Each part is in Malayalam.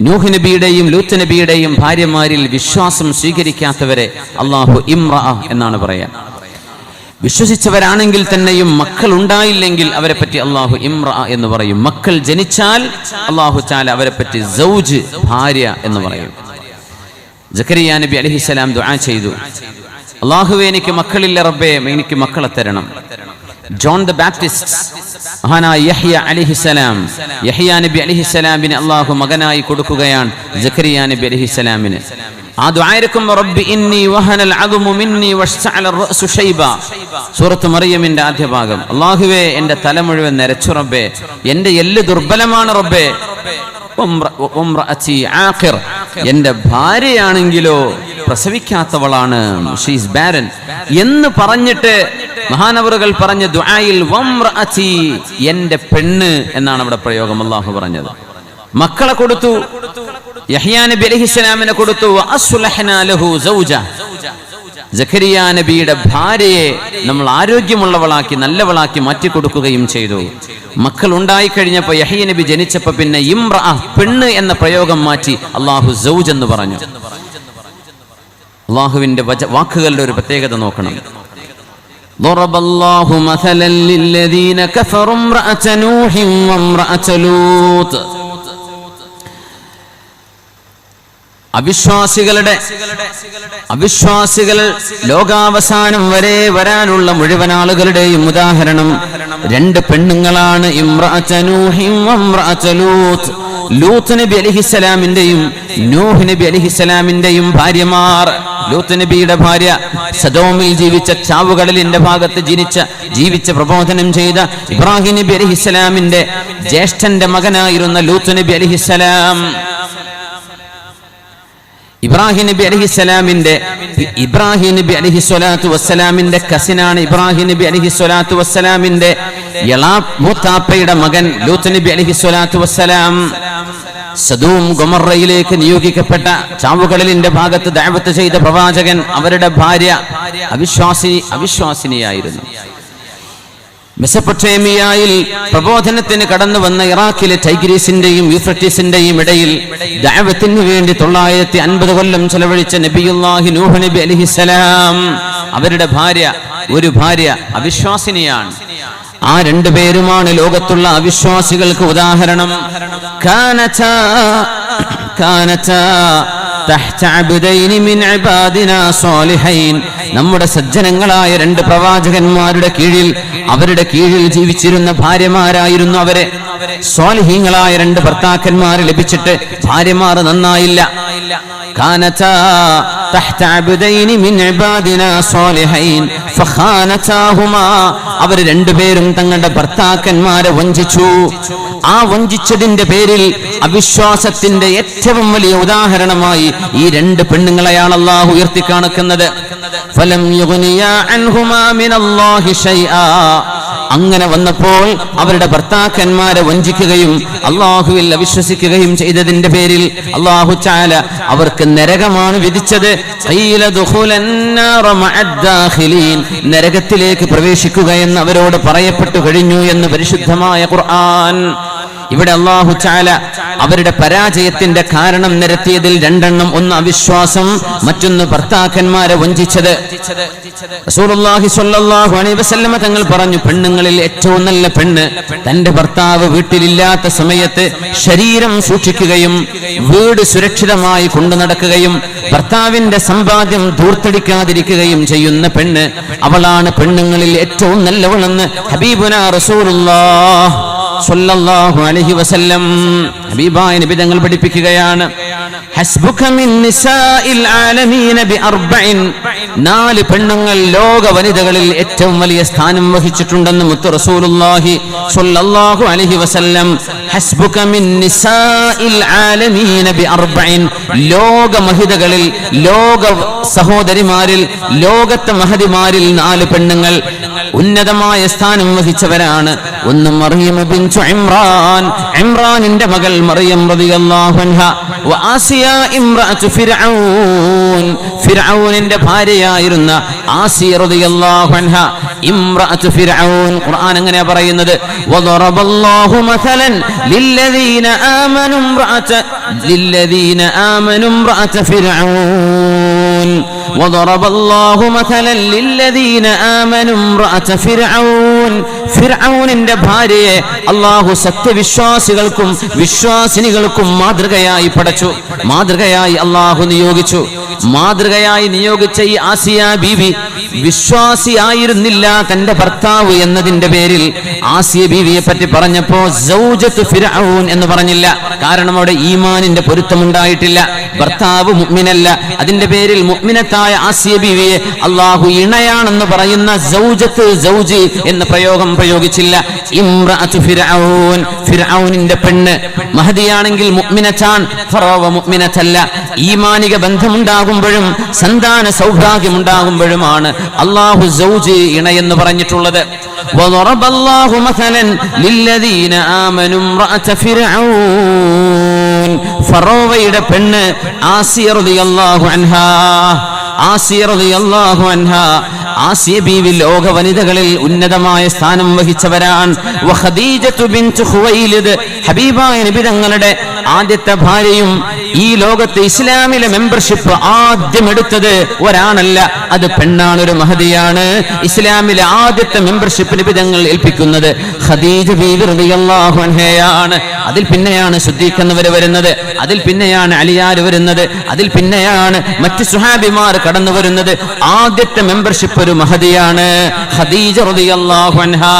നൂഹ് നബിയുടെയും ലൂത്ത് നബിയുടെയും ഭാര്യമാരിൽ വിശ്വാസം സ്വീകരിക്കാത്തവരെ അല്ലാഹു ഇംറഅ എന്നാണ് പറയാൻ. വിശ്വസിച്ചവരാണെങ്കിൽ തന്നെയും മക്കൾ ഉണ്ടായില്ലെങ്കിൽ അവരെ പറ്റി അല്ലാഹു ഇംറഅ എന്ന് പറയും. മക്കൾ ജനിച്ചാൽ അല്ലാഹു തആല അവരെ പറ്റി സൗജ്, ഭാര്യ എന്ന് പറയും. സക്കരിയ നബി അലൈഹിസ്സലാം ദുആ ചെയ്തു, അല്ലാഹുവേ എനിക്ക് മക്കളില്ല റബ്ബേ, എനിക്ക് മക്കളെ തരണം. ജോൺ ദ ബാപ്റ്റിസ്റ്റ്, മഹാനായ യഹ്യ അലൈഹിസ്സലാം, യഹ്യ നബി അലൈഹിസ്സലാമിനെ അല്ലാഹു മകനായി കൊടുക്കുകയാണ് സക്കരിയ നബി അലൈഹിസ്സലാമിന്. ആ ദുആയിരക്കും റബ്ബി ഇന്നി വഹനൽ അദ്മു മിന്നി വഷ്തഅല റഅസു ശൈബ, സൂറത്ത് മറിയമിന്റെ ആദ്യ ഭാഗം. അല്ലാഹുവേ എൻ്റെ തല മുഴുവൻ നരച്ചു റബ്ബേ, എൻ്റെ എല്ല് ദുർബലമാണ് റബ്ബേ. ഉംറഅതി ആഖിർ, എൻ്റെ ഭാര്യയാണെങ്കിലോ പ്രസവിക്കാത്തവളാണ്, ഷീ ഈസ് ബാരൻ എന്ന് പറഞ്ഞിട്ട് മഹാനവറുകൾ പറഞ്ഞ ദുആയിൽ വംറഅതി, എൻ്റെ പെണ്ണ് എന്നാണ് അവിടെ പ്രയോഗം. അല്ലാഹു പറഞ്ഞത് മക്കളെ കൊടുത്തു, യഹ്യാ നബി അലൈഹിസ്സലാമിനെ കൊടുത്തു. വഅസ്ലഹനാ ലഹു സൗജ, സക്കരിയ നബിയുടെ ഭാര്യയെ നമ്മൾ ആരോഗ്യമുള്ളവളാക്കി നല്ലവളാക്കി മാറ്റി കൊടുക്കുകയും ചെയ്തു. മക്കൾ ഉണ്ടായി കഴിഞ്ഞപ്പോൾ യഹ്യ നബി ജനിച്ചപ്പോൾ പിന്നെ ഇംറഅ, പെണ്ണ് എന്ന പ്രയോഗം മാറ്റി അല്ലാഹു സൗജ് എന്ന് പറഞ്ഞു. അല്ലാഹുവിന്റെ വാക്കുകളുടെ ഒരു പ്രത്യേകത നോക്കണം. ضرب الله مثلا للذين كفروا امرأة نوح وامرأة لوط. അവിശ്വാസികൾ ലോകാവസാനം വരെ വരാനുള്ള മുഴുവൻ ആളുകളുടെയും ഉദാഹരണം രണ്ട് പെണ്ണുങ്ങളാണ്, ഇംറഅത നൂഹിൻ വംറഅത ലൂത്ത്. ലൂത്ത് നബി അലൈഹിസ്സലാമിന്റെയും നൂഹ് നബി അലൈഹിസ്സലാമിന്റെയും ഭാര്യമാർ. ലൂത്ത് നബിയുടെ ഭാര്യ സദോമിൽ ജീവിച്ച, ചാവുകടലിന്റെ ഭാഗത്ത് ജീവിച്ച പ്രബോധനം ചെയ്ത ഇബ്രാഹിം നബി അലൈഹിസ്സലാമിന്റെ ജ്യേഷ്ഠന്റെ മകനായിരുന്ന ലൂത്ത് നബി അലൈഹിസ്സലാം. ഇബ്രാഹിം നബി അലൈഹിസ്സലാത്തു വസ്സലാമിന്റെ കസിനാണ് ഇബ്രാഹിം നബി അലൈഹിസ്സലാത്തു വസ്സലാമിന്റെ മൂത്താപ്പയുടെ മകൻ ലൂത്ത് നബി അലൈഹിസ്സലാത്തു വസ്സലാം. സദൂം ഗൊമറയിലേക്ക് നിയോഗിക്കപ്പെട്ട, ചാവുകടലിന്റെ ഭാഗത്ത് ദഅവത്ത് ചെയ്ത പ്രവാചകൻ, അവരുടെ ഭാര്യ അവിശ്വാസിനിയായിരുന്നു. മെസപ്പൊട്ടേമിയയിൽ പ്രബോധനത്തിന് കടന്നു വന്ന ഇറാഖിലെ ടൈഗ്രീസിന്റെയും യൂഫ്രട്ടീസിന്റെയും ഇടയിൽ ദഅവത്തിന് വേണ്ടി 950 കൊല്ലം ചെലവഴിച്ച നബിയുല്ലാഹി നൂഹ് നബി അലൈഹിസ്സലാം, അവരുടെ ഒരു ഭാര്യ അവിശ്വാസിനിയാണ്. ആ രണ്ടുപേരുമാണ് ലോകത്തുള്ള അവിശ്വാസികൾക്ക് ഉദാഹരണം. നമ്മുടെ സജ്ജനങ്ങളായ രണ്ട് പ്രവാചകന്മാരുടെ കീഴിൽ, അവരുടെ കീഴിൽ ജീവിച്ചിരുന്ന ഭാര്യമാരായിരുന്നു അവരെ. സ്വാലിഹീങ്ങളായ രണ്ട് ഭർത്താക്കന്മാർ ലഭിച്ചിട്ട് ഭാര്യമാർ നന്നായില്ല. അവർ രണ്ടുപേരും തങ്ങളുടെ ഭർത്താക്കന്മാരെ വഞ്ചിച്ചു. ആ വഞ്ചിച്ചതിന്റെ പേരിൽ അവിശ്വാസത്തിന്റെ ഏറ്റവും വലിയ ഉദാഹരണമായി ഈ രണ്ട് പെണ്ണുങ്ങളെയാണ് അല്ലാഹു ഉയർത്തിക്കാണിക്കുന്നത്. ഫലം യുഗ്നിയാ അൻഹുമാ മിനല്ലാഹി ശൈആ. അങ്ങനെ വന്നപ്പോൾ അവരുടെ ഭർത്താക്കന്മാരെ വഞ്ചിക്കുകയും അല്ലാഹുവിൽ അവിശ്വസിക്കുകയും ചെയ്തതിന്റെ പേരിൽ അല്ലാഹു തആല അവർക്ക് നരകമാണ് വിധിച്ചത്. നരകത്തിലേക്ക് പ്രവേശിക്കുക എന്ന് അവരോട് പറയപ്പെട്ടു കഴിഞ്ഞു എന്ന് പരിശുദ്ധമായ ഖുർആൻ. ഇവിടെ അല്ലാഹു തആല അവരുടെ പരാജയത്തിന്റെ കാരണം നിരത്തിയതിൽ രണ്ടെണ്ണം: ഒന്ന് അവിശ്വാസം, മറ്റൊന്ന് ഭർത്താക്കന്മാരെ വഞ്ചിച്ചത്. റസൂലുള്ളാഹി സ്വല്ലല്ലാഹു അലൈഹി വസല്ലമ തങ്ങൾ പറഞ്ഞു, പെണ്ണുങ്ങളിൽ ഏറ്റവും നല്ല പെണ്ണ് തന്റെ ഭർത്താവ് വീട്ടിലില്ലാത്ത സമയത്ത് ശരീരം സൂക്ഷിക്കുകയും വീട് സുരക്ഷിതമായി കൊണ്ടു നടക്കുകയും ഭർത്താവിന്റെ സമ്പാദ്യം ധൂർത്തടിക്കാതിരിക്കുകയും ചെയ്യുന്ന പെണ്ണ്, അവളാണ് പെണ്ണുങ്ങളിൽ ഏറ്റവും നല്ലവളെന്ന് ഹബീബുനാ റസൂലുള്ളാഹ് സ്വല്ലല്ലാഹു അലൈഹി വസല്ലം ഹബീബായ നബി തങ്ങൾ പഠിപ്പിക്കുകയാണ്. ഹസ്ബുക മിൻ നിസാഇൽ ആലമീന ബിഅർബഇൻ. 4 പെണ്ണുങ്ങൾ ലോക വനിതകളിൽ ഏറ്റവും വലിയ സ്ഥാനം വഹിച്ചിട്ടുണ്ടെന്ന് മുത്ത് റസൂലുള്ളാഹി സ്വല്ലല്ലാഹു അലൈഹി വസല്ലം. ഹസ്ബുക മിൻ നിസാഇൽ ആലമീന ബിഅർബഇൻ. ലോക മഹിതകളിൽ, ലോക സഹോദരിമാരിൽ, ലോകത്തെ മഹതിമാരിൽ 4 പെണ്ണുങ്ങൾ. ഉന്നതമായ സ്ഥാനം വഹിച്ചവരാണ്. ഒന്ന് മറിയം ബിൻതു ഇമ്രാൻ, ഇമ്രാനിന്റെ മകൾ മറിയം റളിയല്ലാഹു അൻഹ. ആസിയ ഇംറഅതു ഫിർഔൻ, ഫിർഔനിന്റെ ഭാര്യയായിരുന്ന ആസിയ റളിയല്ലാഹു അൻഹ, ഇംറഅതു ഫിർഔൻ. ഖുർആൻ അങ്ങനെയാ പറയുന്നത്, വദറബല്ലാഹു മസലൻ ലില്ലദീന ആമനു ഇംറഅത ഫിർഔൻ. وضرب الله مثلا للذين آمنوا امرأة فرعون. ഫിർഔനിന്റെ ഭാര്യയെ അല്ലാഹു സത്യവിശ്വാസികൾക്കും വിശ്വാസിനികൾക്കും മാതൃകയായി പടച്ചു, മാതൃകയായി അല്ലാഹു നിയോഗിച്ചു. മാതൃകയായി നിയോഗിച്ച ഈ ആസിയ ബീവി വിശ്വാസിയായിരുന്നില്ല തന്റെ ഭർത്താവ് എന്നതിന്റെ പേരിൽ ആസിയ ബീവിയെ പറ്റി പറഞ്ഞപ്പോ സൗജത്തു ഫിർഔൻ എന്ന് പറഞ്ഞില്ല. കാരണം അവിടെ ഈമാനിന്റെ പൊരുത്തമുണ്ടായിട്ടില്ല, ഭർത്താവ് മുഅ്മിനല്ല. അതിന്റെ പേരിൽ മുഅ്മിനത്തായ ആസിയ ബീവിയെ അല്ലാഹു ഇണയാണെന്ന് പറയുന്ന സൗജത്ത് സൗജി എന്ന പ്രയോഗം പ്രയോഗിച്ചില്ല. ഇംറഅതു ഫിർഔൻ, ഫിർഔനിന്റെ പെണ്ണ്. മഹദിയാണെങ്കിൽ മുഅ്മിനത്താൻ, ഫറവ മുഅ്മിനത്തല്ല. ഈമാനിക ബന്ധമുണ്ടാകുമ്പോഴും സന്താന സൗഭാഗ്യമുണ്ടാകുമ്പോഴുമാണ് അല്ലാഹു സൗജി ഇണയെന്ന് പറഞ്ഞിട്ടുള്ളത്. വദറബല്ലാഹു മസലൻ ലില്ലദീന ആമനു ഇംറഅത ഫിർഔൻ. ഫറോവയുടെ പെണ്ണ് ആസിയ റളിയല്ലാഹു അൻഹാ, ആസിയ റളിയല്ലാഹു അൻഹാ. ആസിയ ബീവി ലോക വനിതകളിൽ ഉന്നതമായ സ്ഥാനം വഹിച്ചവരാണ്. വഖദീജത്തു ബിൻതു ഖുവൈലിദ്, ഹബീബായ നബി തങ്ങളുടെ ആദ്യത്തെ ഭാര്യയും ഈ ലോകത്തെ ഇസ്ലാമിലെ മെമ്പർഷിപ്പ് ആദ്യം എടുത്തത് ഒരാണല്ല, അത് പെണ്ണാണ്, ഒരു മഹദിയാണ്. ഇസ്ലാമിലെ ആദ്യത്തെ മെമ്പർഷിപ്പ് നബി തങ്ങൾ ഏൽപ്പിക്കുന്നത് ഖദീജ ബീവി റളിയല്ലാഹു അൻഹയാണ്. അതിൽ പിന്നെയാണ് സിദ്ദീഖ് എന്നവർ വരുന്നത്, അതിൽ പിന്നെയാണ് അലിയാർ വരുന്നത്, അതിൽ പിന്നെയാണ് മറ്റു സുഹാബിമാർ കടന്നു വരുന്നത്. ആദ്യത്തെ മെമ്പർഷിപ്പ് ഒരു മഹദിയാണ്, ഖദീജ റളിയല്ലാഹു അൻഹാ.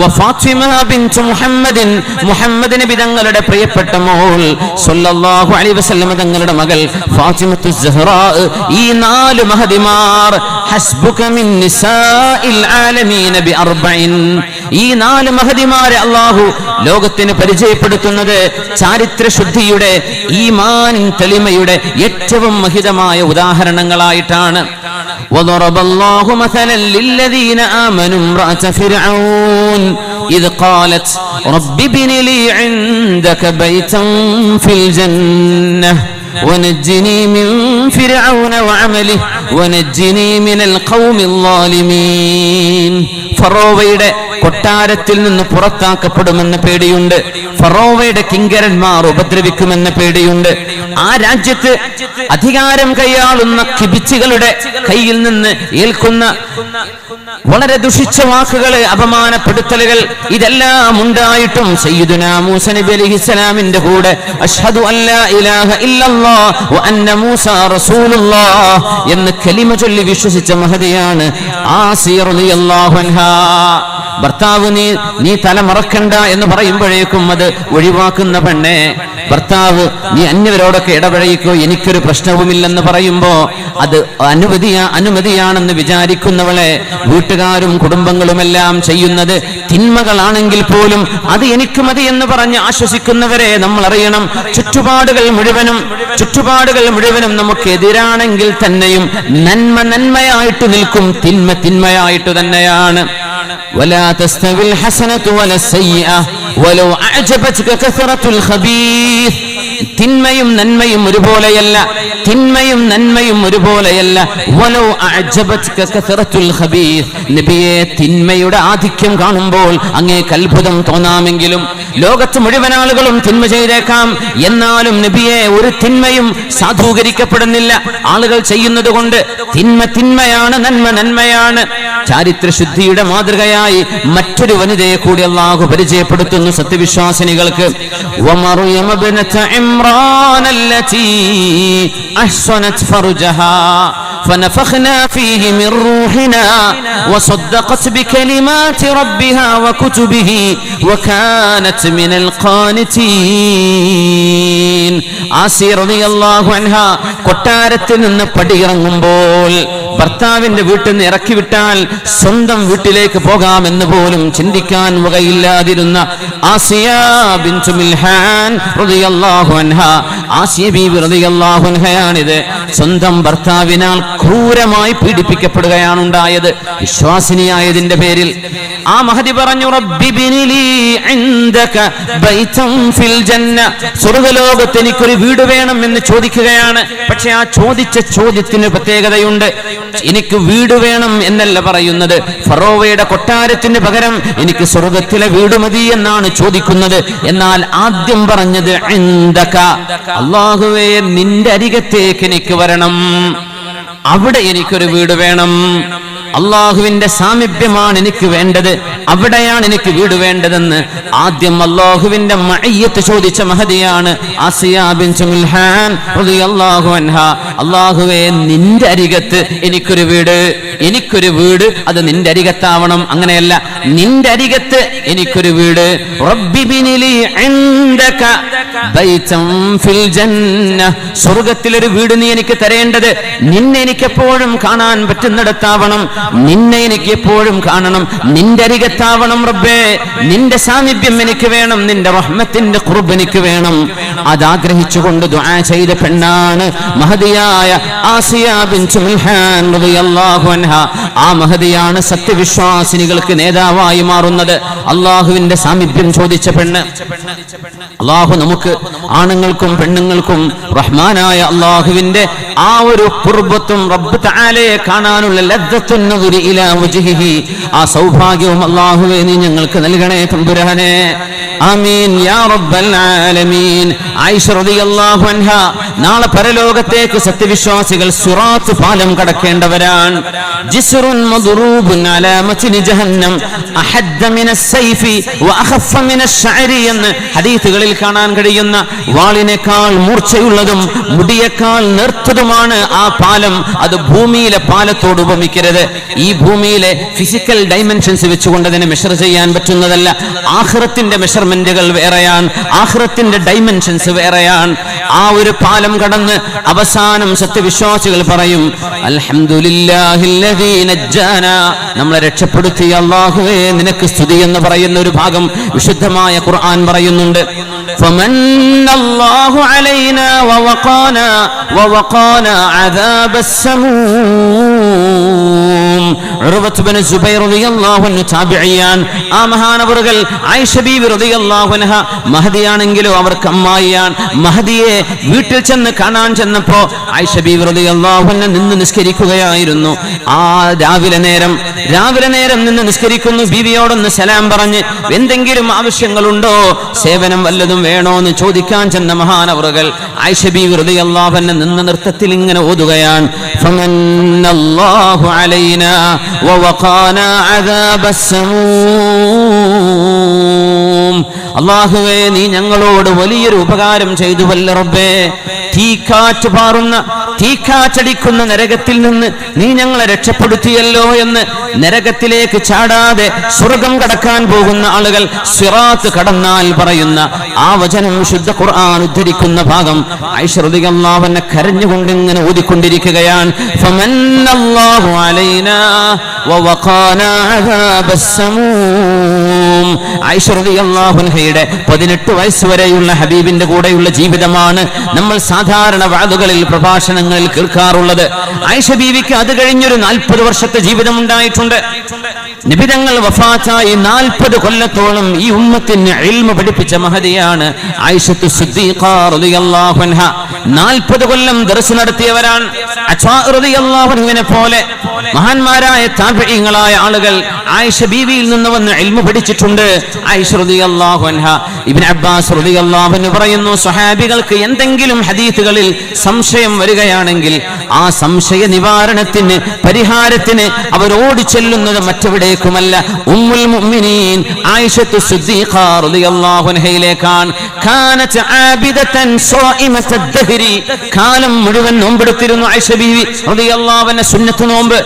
വഫാത്തിമ ബിൻതു മുഹമ്മദിൻ, മുഹമ്മദ് നബി തങ്ങളുടെ പ്രിയപ്പെട്ട മോൾ സല്ലല്ലാഹു അലൈഹി വസല്ലം തങ്ങളുടെ മകൾ ഫാത്തിമത്തു സഹ്റാ. ഈ നാല് മഹദിമാർ ഹസ്ബുക മിൻ നിസാഇൽ ആലമീന ബിഅർബഇൻ. ഈ നാല് മഹദിമാരെ അല്ലാഹു ലോകത്തിന് പരിചയപ്പെടുത്തുന്നത് ചാരിത്ര ശുദ്ധിയുടെ, ഈമാനിൻ തെളിമയുടെ ഏറ്റവും മഹിതമായ ഉദാഹരണങ്ങളായിട്ടാണ്. വദറബല്ലാഹു മസലൻ ലില്ലദീന ആമനു ഇംറഅത ഫിർഔൻ إذ قالت رب ابن لي عندك بيتا في الجنة ونجني من فرعون وعمله ونجني من القوم الظالمين. ഫറോവയുടെ കൊട്ടാരത്തിൽ നിന്ന് പുറത്താക്കപ്പെടുമെന്ന പേടിയുണ്ട്, ഫറോവയുടെ കിങ്കരന്മാർ ഉപദ്രവിക്കുമെന്ന പേടിയുണ്ട്. ആ രാജ്യത്ത് അധികാരം കൈയാളുന്ന കിബിച്ചികളുടെ കയ്യിൽ നിന്ന് ഏൽക്കുന്ന വളരെ ദുഷിച്ച വാക്കുകൾ, അപമാനപ്പെടുത്തലുകൾ, ഇതെല്ലാം ഉണ്ടായിട്ടും സയ്യിദുനാ മൂസ നബി അലൈഹിസ്സലാമിന്റെ കൂടെ അഷ്ഹദു അല്ലാ ഇലാഹ ഇല്ലല്ലാഹ് വ അന്ന മൂസ റസൂലുള്ളാഹ് എന്ന് കലിമ ചൊല്ലി വിശ്വസിച്ച മഹദിയാണ് ആസിയ റളിയല്ലാഹു അൻഹാ. ഭർത്താവ് നീ തല മറക്കണ്ട എന്ന് പറയുമ്പോഴേക്കും അത് ഒഴിവാക്കുന്ന പെണ്ണെ, ഭർത്താവ് നീ അന്യവരോടൊക്കെ ഇടപഴകിക്കോ, എനിക്കൊരു പ്രശ്നവുമില്ലെന്ന് പറയുമ്പോ അത് അനുമതിയാണെന്ന് വിചാരിക്കുന്നവളെ വീട്ടുകാരും കുടുംബങ്ങളുമെല്ലാം ചെയ്യുന്നത് തിന്മകളാണെങ്കിൽ പോലും അത് എനിക്ക് മതി എന്ന് പറഞ്ഞ് ആശ്വസിക്കുന്നവരെ നമ്മൾ അറിയണം. ചുറ്റുപാടുകൾ മുഴുവനും നമുക്ക് എതിരാണെങ്കിൽ തന്നെയും നന്മ നന്മയായിട്ട് നിൽക്കും, തിന്മ തിന്മയായിട്ട് തന്നെയാണ്. ولا تستوي الحسنة ولا السيئة ولو أعجبتك كثرة الخبيث. തിന്മയും നന്മയും ഒരുപോലെയല്ല, തിന്മയും നന്മയും ഒരുപോലെയല്ല. വലൗ അഅജബത്ക കസറത്തുൽ ഖബീസ്. നബിയെ, തിന്മയുടെ ആധിക്യം കാണുമ്പോൾ അങ്ങേക്ക് അത്ഭുതം തോന്നാമെങ്കിലും ലോകത്ത് മുഴുവൻ ആളുകളും തിന്മ ചെയ്തേക്കാം, എന്നാലും നബിയെ ഒരു തിന്മയും സാധൂകരിക്കപ്പെടുന്നില്ല ആളുകൾ ചെയ്യുന്നത് കൊണ്ട്. തിന്മ തിന്മയാണ്, നന്മ നന്മയാണ്. ചാരിത്രശുദ്ധിയുടെ മാതൃകയായി മറ്റൊരു വനിതയെ കൂടി അല്ലാഹു പരിചയപ്പെടുത്തുന്നു സത്യവിശ്വാസിനികൾക്ക്. വമറിയം ഇബ്നത ഇമ്രാൻ അല്ലതി അഹ്സനത് ഫർജഹാ ഫനഫഖ്നാ ഫീഹി മിർ റൂഹിനാ വസദ്ദഖത് ബികലിമാതി റബ്ബിഹാ വകുതുബിഹി വകാനത് മിനൽ ഖാനിതീൻ. ആസിയ റളിയല്ലാഹു അൻഹ കൊട്ടാരത്തിൽ നിന്ന് പടിയിറങ്ങുമ്പോൾ ഭർത്താവിന്റെ വീട്ടിൽ നിന്ന് ഇറക്കി വിട്ടാൽ സ്വന്തം വീട്ടിലേക്ക് പോകാമെന്ന് പോലും ചിന്തിക്കാൻ വകയില്ലാതിരുന്ന ആസിയ ബിൻതു മിൽഹാൻ റളിയല്ലാഹു അൻഹ, ആസിയ ബീവി റളിയല്ലാഹു അൻഹയാണിത്. സ്വന്തം ഭർത്താവിനാൽ ക്രൂരമായി പീഡിപ്പിക്കപ്പെടുകയാണ് ഉണ്ടായത് വിശ്വാസിനിയായതിന്റെ പേരിൽ. ആ മഹദി പറഞ്ഞു, റബ്ബി ബിനിലി ഇൻദക ബൈതൻ ഫിൽ ജന്ന, സ്വർഗ്ഗലോകത്ത് എനിക്കൊരു വീട് വേണം എന്ന് ചോദിക്കുകയാണ്. പക്ഷെ ആ ചോദിച്ച ചോദ്യത്തിന് പ്രത്യേകതയുണ്ട്. എനിക്ക് വീട് വേണം എന്നല്ല പറയുന്നത്, ഫറോവയുടെ കൊട്ടാരത്തിന് പകരം എനിക്ക് സ്വർഗ്ഗത്തിലെ വീട് മതി എന്നാണ് ചോദിക്കുന്നത്. എന്നാൽ ആദ്യം പറഞ്ഞത് ഇൻദക, അല്ലാഹുവേ നിന്റെ അരികത്തേക്ക് എനിക്ക് വരണം, അവിടെ എനിക്കൊരു വീട് വേണം. അള്ളാഹുവിന്റെ സാമീപ്യമാണ് എനിക്ക് വേണ്ടത്, അവിടെയാണ് എനിക്ക് വീട് വേണ്ടതെന്ന് ആദ്യം അള്ളാഹുവിന്റെ മഅയ്യത്ത് ചോദിച്ച മഹദിയാണ് ആസിയ ബിൻതു മിൽഹാൻ റളിയല്ലാഹു അൻഹ. അള്ളാഹുവേ നിന്റെ അരികത്ത് എനിക്കൊരു വീട്, എനിക്കൊരു വീട് അത് നിന്റെ അരികത്താവണം. അങ്ങനെയല്ല, നിന്റെ അരികത്ത് എനിക്കൊരു വീട്. റബ്ബി ബിനിലി ഇൻദക ബൈതൻ ഫിൽ ജന്ന, സ്വർഗ്ഗത്തിലൊരു വീട് നീ എനിക്ക് തരേണ്ടത് നിന്നെ എനിക്ക് എപ്പോഴും കാണാൻ പറ്റുന്നിടത്താവണം, നിന്നെ എനിക്ക് എപ്പോഴും കാണണം, നിന്റെ അരികത്താവണം റബ്ബേ, നിന്റെ സാമീപ്യം എനിക്ക് വേണം, നിന്റെ റഹ്മത്തിന്റെ ഖുർബ് എനിക്ക് വേണം. അതാഗ്രഹിച്ചുകൊണ്ട് ദുആ ചെയ്ത പെണ്ണാണ് മഹദിയായ ആസിയ ബിൻതു മിൽഹാൻ റളിയല്ലാഹു അൻഹ. ആ മഹദിയാണ് സത്യവിശ്വാസിനികൾക്ക് നേതാവായി മാറുന്നത്, അള്ളാഹുവിന്റെ സാമീപ്യം ചോദിച്ച പെണ്ണ്. അള്ളാഹു നമുക്ക് ആണുങ്ങൾക്കും പെണ്ണുങ്ങൾക്കും റഹ്മാനായ അള്ളാഹുവിന്റെ ആ ഒരു ഖുർബത്തും റബ്ബ് തആലയെ കാണാനുള്ള ലദ്ദത്തുൻ നദുരി ഇലാ വജ്ഹിഹി, ആ സൗഭാഗ്യവും അല്ലാഹുവേ നീ ഞങ്ങൾക്ക് നൽകണേ തമ്പുരാനെ. ആമീൻ യാ റബ്ബൽ ആലമീൻ. ആയിഷ റളിയല്ലാഹു അൻഹ, നാളെ പരലോകത്തേക്ക് സത്യവിശ്വാസികൾ സിറാത്ത് പാലം കടക്കേണ്ടവരാണ്. ജിസ്റുൻ മദ്റൂബുൻ അലാ മത്നി ജഹന്നം അഹദ്ദ മിനസ് സൈഫി വഅഖഫ മിനസ് ശഅരി എന്ന് ഹദീസുകളിൽ കാണാൻ കഴിയുന്ന വാളിനേക്കാൾ മൂർച്ചയുള്ളതും മുടിയേക്കാൾ നേർത്തതുമാണ് ആ പാലം. അത് ഭൂമിയിലെ പാലത്തോട് ഉപമിക്കരുത്. ഈ ഭൂമിയിലെ ഫിസിക്കൽ ഡൈമെൻഷൻസ് വെച്ചുകൊണ്ട് അതിനെ മെഷർ ചെയ്യാൻ പറ്റുന്നതല്ല. ആഖിറത്തിന്റെ മെഷർമെന്റുകൾ വേറെയാണ്, ആഖിറത്തിന്റെ ഡൈമെൻഷൻസ് വേറെയാണ്. ആ ഒരു പാലം കടന്ന് അവസാനം സത്യവിശ്വാസികൾ പറയും അൽഹംദുലില്ലാഹില്ലദീ നജ്ജാനാ, നമ്മളെ രക്ഷപ്പെടുത്തിയ അല്ലാഹുവേ നിനക്ക് സ്തുതി എന്ന് പറയുന്ന ഒരു ഭാഗം വിശുദ്ധമായ ഖുർആൻ പറയുന്നുണ്ട്. ഫമന്നല്ലാഹു അലൈനാ വവഖാനാ അദാബസ് സമൂം. ഉർവത്ത് ബിൻ സുബൈർ റളിയല്ലാഹു അൻഹു താബിഈൻ. ആ മഹാനവറുകൾ ആയിഷ ബീവി റളിയല്ലാഹു അൻഹ മഹദിയാണെങ്കിലോ അവർക്ക് അമ്മായിയാണ്. മഹദിയെ വീട്ടിൽ ചെന്ന് കാണാൻ ചെന്നപ്പോ ആയിഷ ബീവി റളിയല്ലാഹു അൻഹ നിന്ന് നിസ്കരിക്കുകയായിരുന്നു. ആ രാവിലെ നേരം നിന്ന് നിസ്കരിക്കുന്നു. ബീവിയോടൊന്ന് സലാം പറഞ്ഞ് എന്തെങ്കിലും ആവശ്യങ്ങളുണ്ടോ, സേവനം വല്ലതും വേണോ എന്ന് ചോദിക്കാൻ ചെന്ന മഹാനവറുകൾ ആയിഷ ബീവി റളിയല്ലാഹു അൻഹ നിന്ന നൃത്തത്തിൽ ഇങ്ങനെ ഓതുകയാണ്, ഫമന്നല്ലാഹു അലൈനാ വവഖാനാ അദാബസ് സമൂം. അല്ലാഹുവേ നീ ഞങ്ങളോട് വലിയൊരു ഉപകാരം ചെയ്തുവല്ല റബ്ബേ. തീക്കാറ്റ് പാറുന്ന, തീക്കാറ്റടിക്കുന്ന നരകത്തിൽ നിന്ന് നീ ഞങ്ങളെ രക്ഷപ്പെടുത്തിയല്ലോ എന്ന് നരകത്തിലേക്ക് ചാടാതെ സ്വർഗം കടക്കാൻ പോകുന്ന ആളുകൾ സിറാത്ത് കടന്നാൽ പറയുന്ന ആ വചനം വിശുദ്ധ ഖുർആൻ ഉദ്ധരിക്കുന്ന ഭാഗം ആയിഷ റളിയല്ലാഹു അൻഹ കരഞ്ഞുകൊണ്ട് ഇങ്ങനെ ഓതിക്കൊണ്ടിരിക്കുകയാണ്. ഫമന്നല്ലാഹു അലൈനാ വവഖാനാ അദാബസ് സമൂം. ആയിഷ റളിയല്ലാഹു അൻഹയുടെ 18 വയസ്സ് വരെയുള്ള ഹബീബിന്റെ കൂടെയുള്ള ജീവിതമാണ് നമ്മൾ സാധാരണ വഅദുകളിൽ പ്രഭാഷണങ്ങളിൽ കേൾക്കാറുള്ളത്. ആയിഷ ബീവിക്ക് അത് കഴിഞ്ഞൊരു 40 വർഷത്തെ ജീവിതം ഉണ്ടായിട്ടുണ്ട്. നബി തങ്ങൾ വഫാത്തായി 40 കൊല്ലത്തോളം ഈ ഉമ്മത്തിന് ഇൽമു പഠിപ്പിച്ച മഹദിയാണ് ആയിഷത്തു സിദ്ദീഖ റളിയല്ലാഹു അൻഹ. 40 കൊല്ലം ദർസ് നടത്തിയവരാണ്. അച്ഛാ റളിയല്ലാഹു അൻഹുവിനെ പോലെ മഹാന്മാരായ താബിഈങ്ങളായ ആളുകൾ ആയിഷ ബീവിയിൽ നിന്ന് വന്ന് ഇൽമു പഠിച്ചിട്ടുണ്ട്. ആയിഷ റളിയല്ലാഹു അൻഹ, ഇബ്നു അബ്ബാസ് റളിയല്ലാഹു അൻഹു പറയുന്നു, സ്വഹാബികൾക്ക് എന്തെങ്കിലും ഹദീസുകളിൽ സംശയം വരികയാണെങ്കിൽ ആ സംശയ നിവാരണത്തിന്, പരിഹാരത്തിന് അവർ ഓടിച്ചെല്ലുന്നത് മറ്റെവിടേക്കുമല്ല, ഉമ്മുൽ മുഅ്മിനീൻ ആയിഷത്തു സിദ്ദീഖ റളിയല്ലാഹു അൻഹയിലേക്കാണ്. കാനത് ആബിദതൻ സ്വഇമത ദഹരി, കാലം മുഴുവൻ നോമ്പെടുത്തിരുന്നു ആയിഷ ബീവി റളിയല്ലാഹു അൻഹ. സുന്നത്ത് നോമ്പ്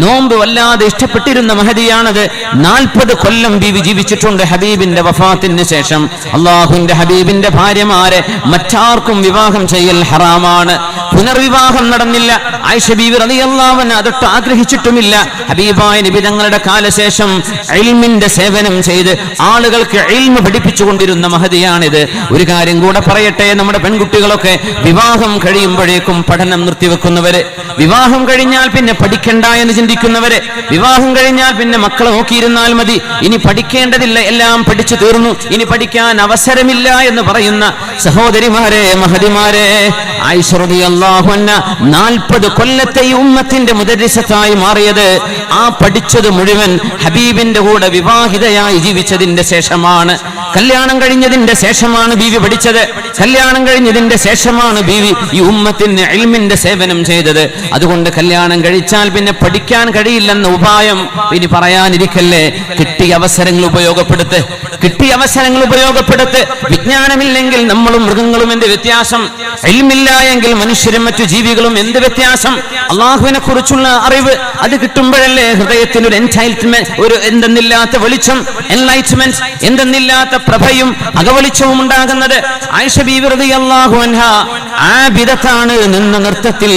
നോമ്പ് വല്ലാതെ ഇഷ്ടപ്പെട്ടിരുന്ന മഹദിയാണത്. 40 കൊല്ലം ബീവി ജീവിച്ചിട്ടുണ്ട് ഹബീബിന്റെ വഫാത്തിന് ശേഷം. അള്ളാഹുവിന്റെ ഹബീബിന്റെ ഭാര്യമാരെ മറ്റാർക്കും വിവാഹം ചെയ്യൽ ഹറാമാണ്. പുനർവിവാഹം നടന്നില്ല. ആയിഷ ബീവി റളിയല്ലാഹു അൻഹ അതൊട്ട് ആഗ്രഹിച്ചിട്ടുമില്ല. ഹബീബായ നബി തങ്ങളുടെ കാലശേഷം ഇൽമിന്റെ സേവനം ചെയ്ത് ആളുകൾക്ക് ഇൽമ് പഠിപ്പിച്ചുകൊണ്ടിരുന്ന മഹദിയാണിത്. ഒരു കാര്യം കൂടെ പറയട്ടെ, നമ്മുടെ പെൺകുട്ടികളൊക്കെ വിവാഹം കഴിയുമ്പോഴേക്കും പഠനം നിർത്തിവെക്കുന്നവര്, വിവാഹം കഴിഞ്ഞാൽ പിന്നെ പഠിക്കണ്ട എന്ന് ചിന്തിക്കുന്നവര്, വിവാഹം കഴിഞ്ഞാൽ പിന്നെ മക്കളെ നോക്കിയിരുന്നാൽ മതി, ഇനി പഠിക്കേണ്ടതില്ല, എല്ലാം പഠിച്ചു തീർന്നു, ഇനി പഠിക്കാൻ അവസരമില്ല എന്ന് പറയുന്ന സഹോദരിമാരെ, മഹദിമാരെ, ആയിഷ റളിയല്ലാഹു അൻഹ 40 കൊല്ലത്തെ ഈ ഉമ്മത്തിന്റെ മുദരിസത്തായി മാറിയത് ആ പഠിച്ചത് മുഴുവൻ ഹബീബിന്റെ കൂടെ വിവാഹിതയായി ജീവിച്ചതിന്റെ ശേഷമാണ്. കല്യാണം കഴിഞ്ഞതിന്റെ ശേഷമാണ് ബീവി പഠിച്ചത്. കല്യാണം കഴിഞ്ഞതിന്റെ ശേഷമാണ് ബീവി ഈ ഉമ്മത്തിന് ഇൽമിന്റെ സേവനം ചെയ്തത്. അതുകൊണ്ട് കല്യാണം കഴിച്ചാൽ പിന്നെ പഠിക്കാൻ കഴിയില്ലെന്ന ഉപായം ഇനി പറയാനിരിക്കല്ലേ. കിട്ടിയ അവസരങ്ങൾ ഉപയോഗപ്പെടുത്ത്, കിട്ടിയ അവസരങ്ങൾ ഉപയോഗപ്പെടുത്ത്. വിജ്ഞാനമില്ലെങ്കിൽ നമ്മളും മൃഗങ്ങളും എന്ത് വ്യത്യാസം? ഇൽമില്ല എങ്കിൽ മനുഷ്യരും മറ്റു ജീവികളും എന്ത് വ്യത്യാസം? അള്ളാഹുവിനെ കുറിച്ചുള്ള അറിവ് അത് കിട്ടുമ്പോഴല്ലേ ഹൃദയത്തിന് ഒരു എൻലൈറ്റ്മെന്റ്, ഒരു എന്തെന്നില്ലാത്ത വെളിച്ചം, എൻലൈറ്റ്മെന്റ്, എന്തെന്നില്ലാത്ത പ്രഭയും അകവെളിച്ചവും ഉണ്ടാകുന്നത്. ആയിഷ ബീവി റളിയല്ലാഹു അൻഹ ആബിദത്താണ്. നിന്ന നൃത്തത്തിൽ